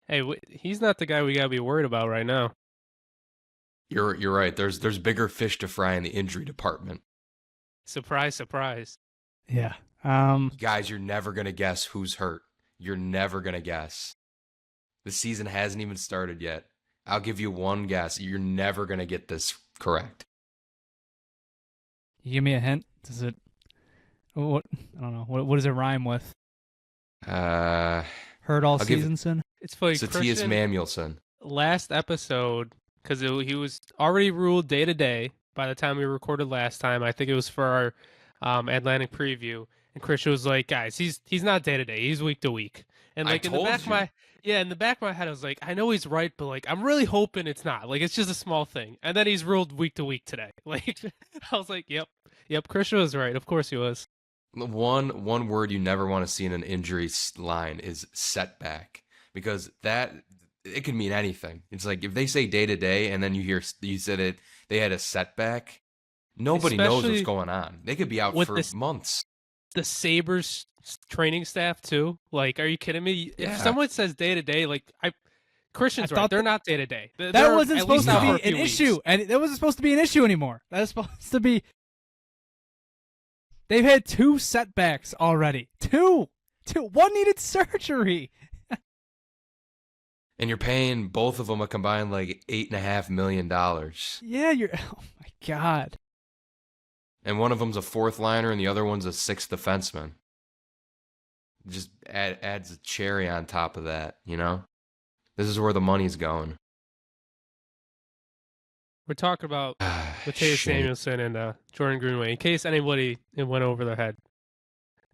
Hey, he's not the guy we gotta be worried about right now. You're right. There's bigger fish to fry in the injury department. Surprise, surprise. Yeah. Guys, you're never gonna guess who's hurt. You're never gonna guess. The season hasn't even started yet. I'll give you one guess. You're never gonna get this correct. You give me a hint. Does it? What? I don't know. What does it rhyme with? Uh, Hurt all I'll give season, son. It's funny. Satias Christian, Samuelsson. last episode, because he was already ruled day to day by the time we recorded last time. I think it was for our Atlantic preview, and Christian was like, "Guys, he's not day to day. He's week to week." And like in the back of my head, I was like, "I know he's right, but like I'm really hoping it's not. Like it's just a small thing." And then he's ruled week to week today. Like I was like, "Yep, Christian was right. Of course he was." One word you never want to see in an injury line is setback, because that it can mean anything. It's like if they say day to day and then you said it they had a setback, nobody knows what's going on. They could be out for months. The Sabres training staff too. Like, are you kidding me? Yeah. If someone says day to day, like Christian's right. They're not day to day. That wasn't supposed to be an issue, and that wasn't supposed to be an issue anymore. That was supposed to be. They've had 2 setbacks already. Two. One needed surgery. And you're paying both of them a combined like $8.5 million. Yeah, you're. Oh my god. And one of them's a 4th liner, and the other one's a 6th defenseman. Just adds a cherry on top of that, you know? This is where the money's going. We're talking about Mattias Samuelsson and Jordan Greenway. In case anybody it went over their head,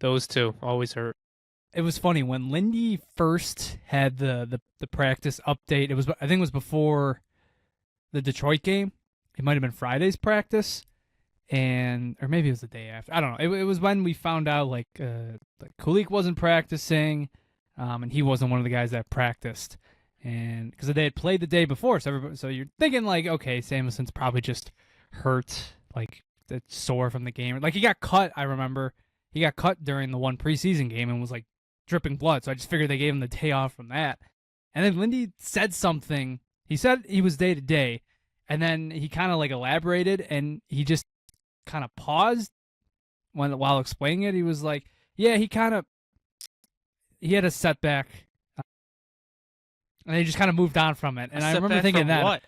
those two always hurt. It was funny when Lindy first had the practice update. I think it was before the Detroit game. It might have been Friday's practice, or maybe it was the day after. I don't know. It was when we found out like Kulik wasn't practicing, and he wasn't one of the guys that practiced. And because they had played the day before, so you're thinking like, okay, Samuelsson's probably just hurt, like sore from the game. Like he got cut. I remember he got cut during the one preseason game and was like dripping blood. So I just figured they gave him the day off from that. And then Lindy said something. He said he was day to day, and then he kind of like elaborated, and he just kind of paused while explaining it. He was like, "Yeah, he had a setback." And they just kind of moved on from it. And I remember thinking that. What?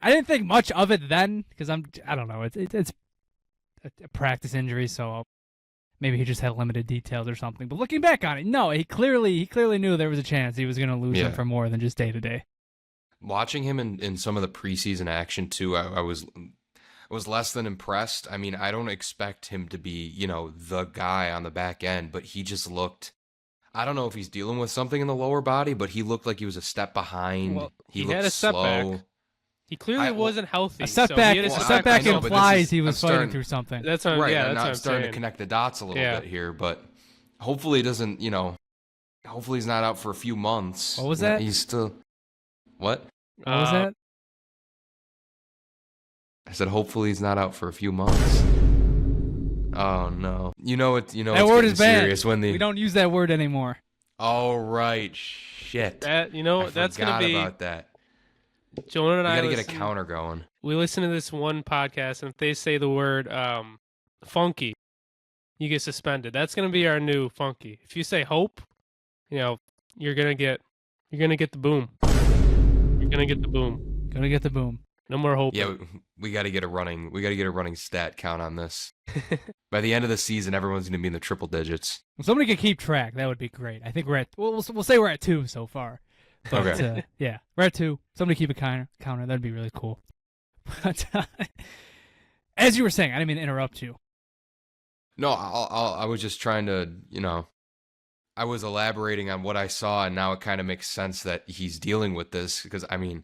I didn't think much of it then because I don't know. It's a practice injury, so maybe he just had limited details or something. But looking back on it, no, he clearly knew there was a chance he was going to lose him for more than just day to day. Watching him in some of the preseason action too, I was less than impressed. I mean, I don't expect him to be, the guy on the back end, but he just looked. I don't know if he's dealing with something in the lower body, but he looked like he was a step behind. Well, he had a slow. setback. He clearly wasn't healthy. A setback, implies he was fighting through something. That's what, right. Yeah, I'm that's not what starting saying. to connect the dots a little bit here, but hopefully he doesn't. Hopefully he's not out for a few months. What was that? He's still. What? What was that? I said hopefully he's not out for a few months. Oh no! That word is bad. Serious when we don't use that word anymore. All right, shit. That's gonna be about that. Jonah and I gotta get a counter going. We listen to this one podcast, and if they say the word funky, you get suspended. That's gonna be our new funky. If you say hope, you're gonna get the boom. You're gonna get the boom. Gonna get the boom. No more hope. Yeah, we got to get a running stat count on this. By the end of the season, everyone's going to be in the triple digits. If somebody could keep track, that would be great. I think we'll say we're at 2 so far. But, okay. Yeah, we're at 2. Somebody keep a counter. That'd be really cool. But as you were saying, I didn't mean to interrupt you. No, I was just trying to, I was elaborating on what I saw, and now it kind of makes sense that he's dealing with this because, I mean,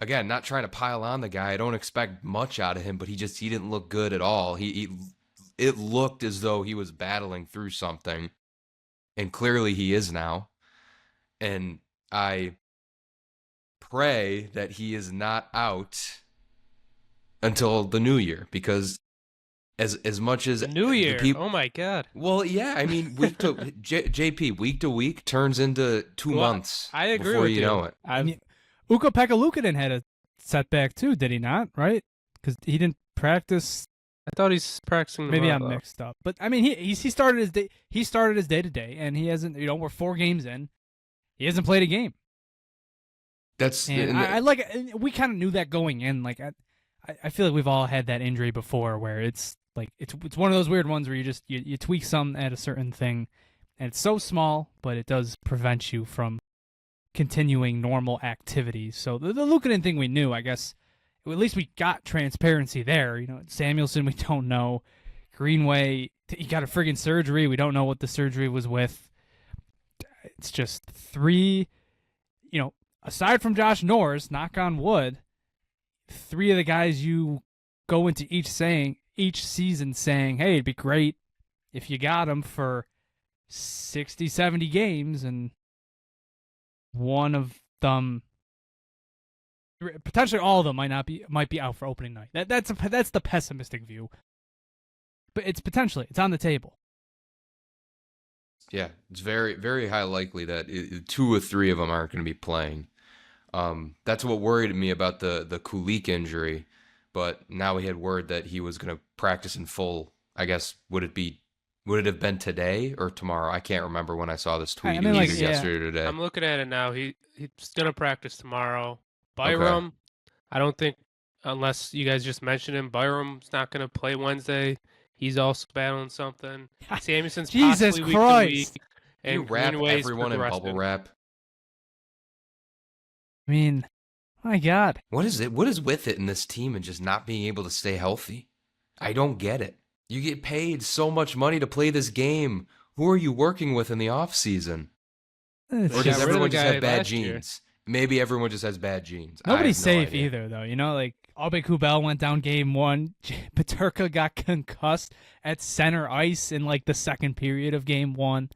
again, not trying to pile on the guy. I don't expect much out of him, but he didn't look good at all. It looked as though he was battling through something, and clearly he is now. And I pray that he is not out until the new year, because as much as New Year. the people. Oh my God. Well, yeah, I mean, week to JP, week to week turns into 2 months. I agree before with you know it. I mean, Ukko-Pekka Luukkonen had a setback too, did he not? Right? Because he didn't practice. I thought he's practicing. Maybe tomorrow, I'm mixed up, but I mean, he started his day. He started his day to day, and he hasn't. We're 4 games in. He hasn't played a game. That's And I like. We kind of knew that going in. Like I feel like we've all had that injury before, where it's like it's one of those weird ones where you just you tweak some at a certain thing, and it's so small, but it does prevent you from continuing normal activities. So the Luukkonen thing we knew, I guess. At least we got transparency there. Samuelsson, we don't know. Greenway, he got a friggin' surgery. We don't know what the surgery was with. It's just 3, aside from Josh Norris, knock on wood, 3 of the guys you go into each season saying, hey, it'd be great if you got him for 60, 70 games, and one of them, potentially all of them, might be out for opening night. That's the pessimistic view, but it's on the table. Yeah, it's very, very high likely that 2 or 3 of them aren't going to be playing. That's what worried me about the Kulik injury, but now we had word that he was going to practice in full. I guess would it have been today or tomorrow? I can't remember when I saw this tweet. I mean, either yesterday or today. I'm looking at it now. He's going to practice tomorrow. Byram, I don't think, unless you guys just mentioned him, Byram's not going to play Wednesday. He's also battling something. Samuelsson's Jesus possibly Christ. week to week. And You wrap Greenway's everyone in bubble progressing. wrap. I mean, my God. What is it? What is with it in this team and just not being able to stay healthy? I don't get it. You get paid so much money to play this game. Who are you working with in the off season? It's Or They does got rid of everyone the just guy have bad last year. genes? Maybe everyone just has bad genes. Nobody's I have no safe idea. either, though. Like, Abe Kubel went down game 1. Paterka got concussed at center ice in, like, the second period of game 1.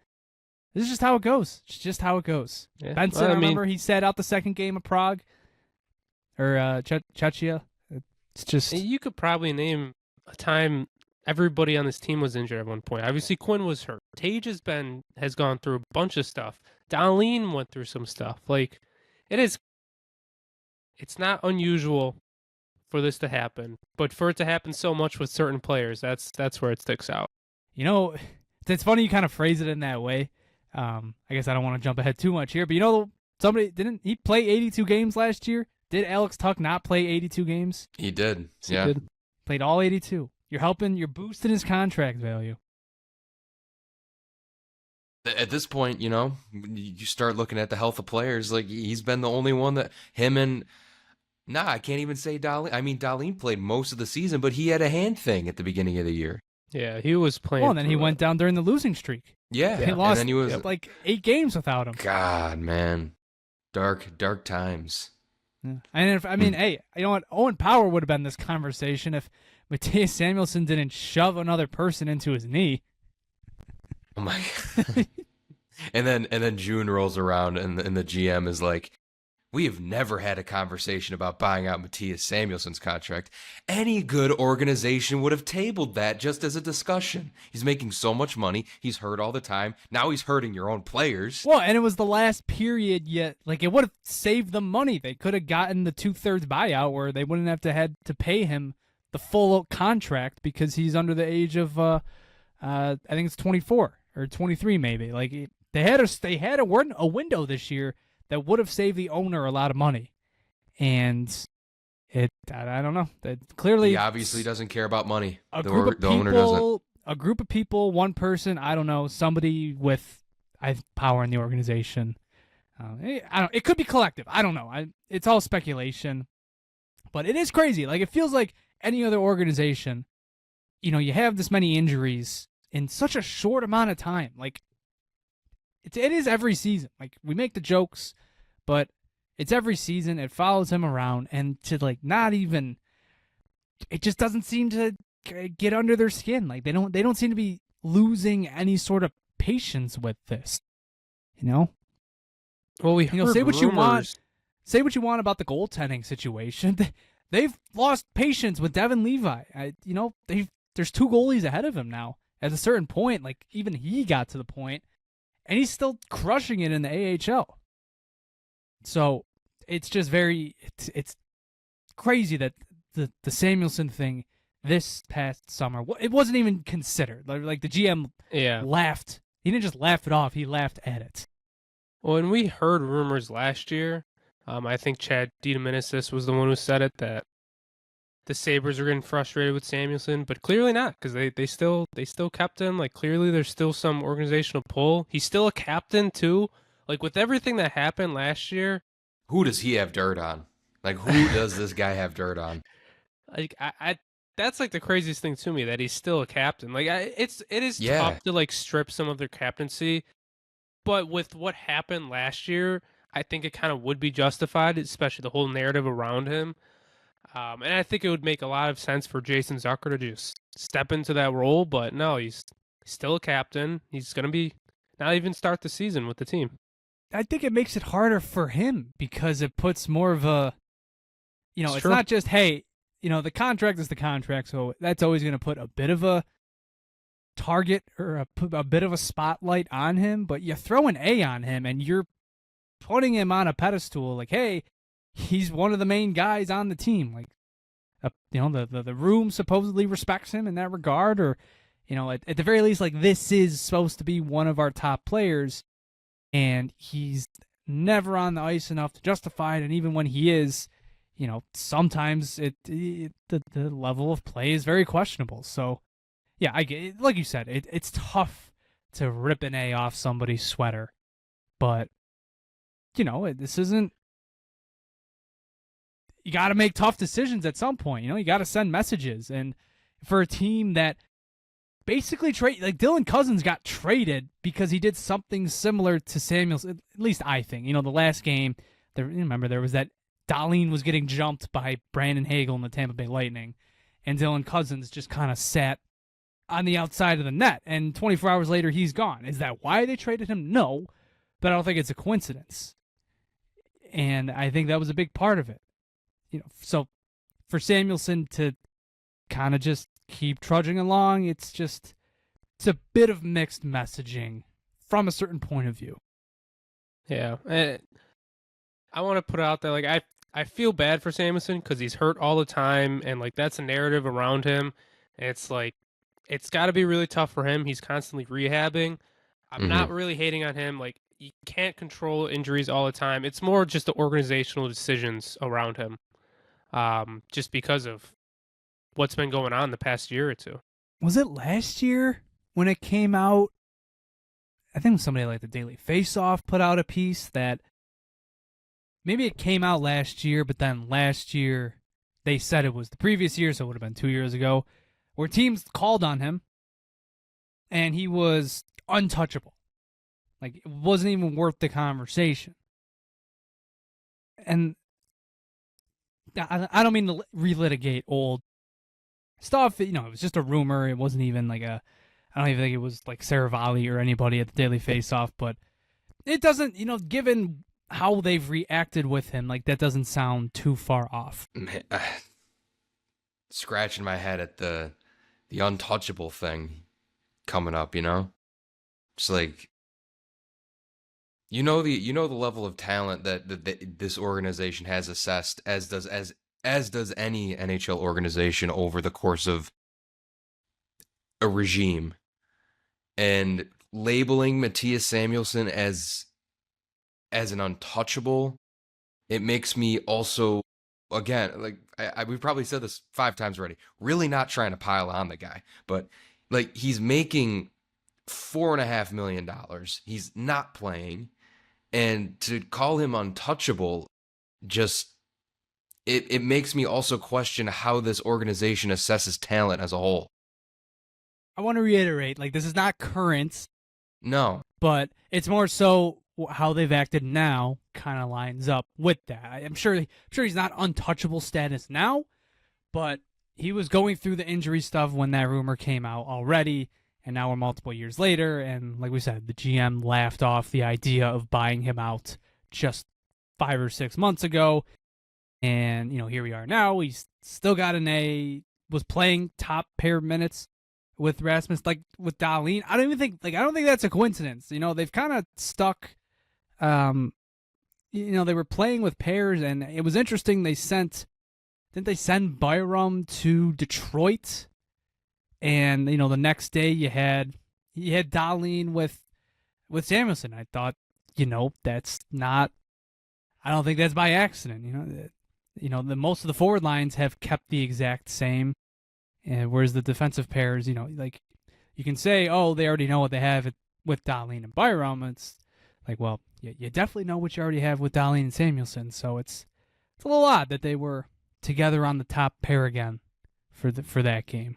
This is just how it goes. It's just how it goes. Yeah. Benson, Well, I remember he sat out the second game of Prague. Or Czechia. It's just... You could probably name a time everybody on this team was injured at one point. Obviously, Quinn was hurt. Tage has gone through a bunch of stuff. Darlene went through some stuff. Like, it's not unusual for this to happen, but for it to happen so much with certain players, that's where it sticks out. It's funny you kind of phrase it in that way. I guess I don't want to jump ahead too much here, but somebody didn't he play 82 games last year? Did Alex Tuck not play 82 games? He did. He Yeah. did. Played all 82. You're boosting his contract value. At this point, you start looking at the health of players. Like, he's been the only one that him and... Nah, I can't even say Darlene. I mean, Darlene played most of the season, but he had a hand thing at the beginning of the year. Yeah, he was playing. Well, and then he went down during the losing streak. Yeah. He lost And then he was... like 8 games without him. God, man. Dark times. Yeah. And hey, you know what? Owen Power would have been this conversation if Mattias Samuelsson didn't shove another person into his knee. Oh my God. and then June rolls around and the GM is like, we have never had a conversation about buying out Mattias Samuelsson's contract. Any good organization would have tabled that just as a discussion. He's making so much money. He's hurt all the time. Now he's hurting your own players. Well, and it was the last period yet. Like, it would have saved them money. They could have gotten the 2/3 buyout where they wouldn't have had to pay him the full contract because he's under the age of, I think it's 24 or 23 maybe. Like, they had a window this year that would have saved the owner a lot of money. And I don't know. That clearly He obviously doesn't care about money. the Owner doesn't. A group of people, one person, I don't know, somebody with power in the organization. It could be collective. I don't know. It's all speculation. But it is crazy. Like, it feels like any other organization, you have this many injuries in such a short amount of time. Like, it is every season. Like, we make the jokes, but it's every season. It follows him around, and to not even, it just doesn't seem to get under their skin. Like, they don't seem to be losing any sort of patience with this. Well, we heard say what you want. rumors. Say what you want about the goaltending situation. They've lost patience with Devin Levi. there's 2 goalies ahead of him now. At a certain point, like even he got to the point, and he's still crushing it in the AHL. So it's just it's crazy that the Samuelsson thing this past summer, it wasn't even considered. Like the GM laughed. He didn't just laugh it off. He laughed at it. Well, and we heard rumors last year. I think Chad Dieteminis was the one who said it, that the Sabres are getting frustrated with Samuelsson, but clearly not, because they still kept him. Like, clearly there's still some organizational pull. He's still a captain too. Like, with everything that happened last year, who does he have dirt on? Like, who does this guy have dirt on? Like, I that's like the craziest thing to me, that he's still a captain. Like, it is tough to like strip some of their captaincy, but with what happened last year, I think it kind of would be justified, especially the whole narrative around him. And I think it would make a lot of sense for Jason Zucker to just step into that role, but no, he's still a captain. He's going to be not even start the season with the team. I think it makes it harder for him because it puts more of a, it's true. not just, hey, the contract is the contract, so that's always going to put a bit of a target or a bit of a spotlight on him, but you throw an A on him and you're putting him on a pedestal, like, hey, he's one of the main guys on the team. Like, the room supposedly respects him in that regard, or, at the very least, like, this is supposed to be one of our top players, and he's never on the ice enough to justify it. And even when he is, sometimes the level of play is very questionable. So, yeah, I get, like you said, it's tough to rip an A off somebody's sweater, but this isn't. You got to make tough decisions at some point. You got to send messages. And for a team that basically like Dylan Cousins got traded because he did something similar to Samuelsson, at least I think. The last game, remember there was that Dahlin was getting jumped by Brandon Hagel in the Tampa Bay Lightning, and Dylan Cousins just kind of sat on the outside of the net, and 24 hours later, he's gone. Is that why they traded him? No, but I don't think it's a coincidence. And I think that was a big part of it. So for Samuelsson to kind of just keep trudging along, it's a bit of mixed messaging from a certain point of view. Yeah. I want to put it out there, like, I feel bad for Samuelsson because he's hurt all the time, and like that's a narrative around him. And it's like, it's got to be really tough for him. He's constantly rehabbing. I'm not really hating on him. Like, you can't control injuries all the time. It's more just the organizational decisions around him. Just because of what's been going on the past year or two. Was it last year when it came out? I think somebody like the Daily Face-Off put out a piece that maybe it came out last year, but then last year they said it was the previous year, so it would have been 2 years ago, where teams called on him and he was untouchable. Like, it wasn't even worth the conversation. And I don't mean to relitigate old stuff. It was just a rumor. It wasn't even like I don't even think it was like Saravalli or anybody at the Daily Face-Off, but it doesn't, given how they've reacted with him, like, that doesn't sound too far off. Scratching my head at the untouchable thing coming up, It's like, the level of talent that this organization has assessed, as does any NHL organization over the course of a regime, and labeling Mattias Samuelsson as an untouchable, it makes me also, again, like we've probably said this 5 times already, really not trying to pile on the guy, but like, he's making $4.5 million. He's not playing. And to call him untouchable, just it makes me also question how this organization assesses talent as a whole. I want to reiterate, like, this is not current. No. But it's more so how they've acted now kind of lines up with that. I'm sure he's not untouchable status now, but he was going through the injury stuff when that rumor came out already. And now we're multiple years later, and like we said, the GM laughed off the idea of buying him out just 5 or 6 months ago. And, here we are now. He's still got an A. was playing top pair minutes with Rasmus, like with Dahlin. I don't think that's a coincidence. They've kind of stuck. They were playing with pairs, and it was interesting. Didn't they send Byram to Detroit? And the next day you had Dahlin with Samuelsson. I thought, that's not. I don't think that's by accident. The most of the forward lines have kept the exact same, and whereas the defensive pairs, like you can say, oh, they already know what they have with Dahlin and Byram. It's like, well, you definitely know what you already have with Dahlin and Samuelsson. So it's a little odd that they were together on the top pair again for that game.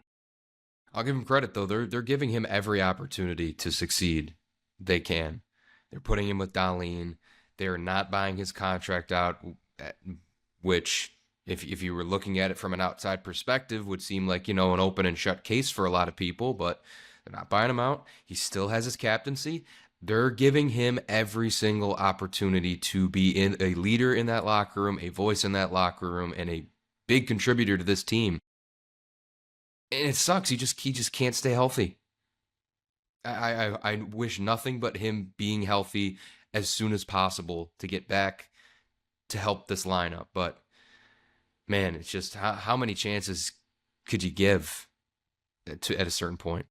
I'll give him credit though. They're giving him every opportunity to succeed. They can. They're putting him with Dahlin. They're not buying his contract out, which, if you were looking at it from an outside perspective, would seem like, an open and shut case for a lot of people, but they're not buying him out. He still has his captaincy. They're giving him every single opportunity to be a leader in that locker room, a voice in that locker room, and a big contributor to this team. And it sucks. He just can't stay healthy. I wish nothing but him being healthy as soon as possible to get back to help this lineup. But man, it's just how many chances could you give at a certain point?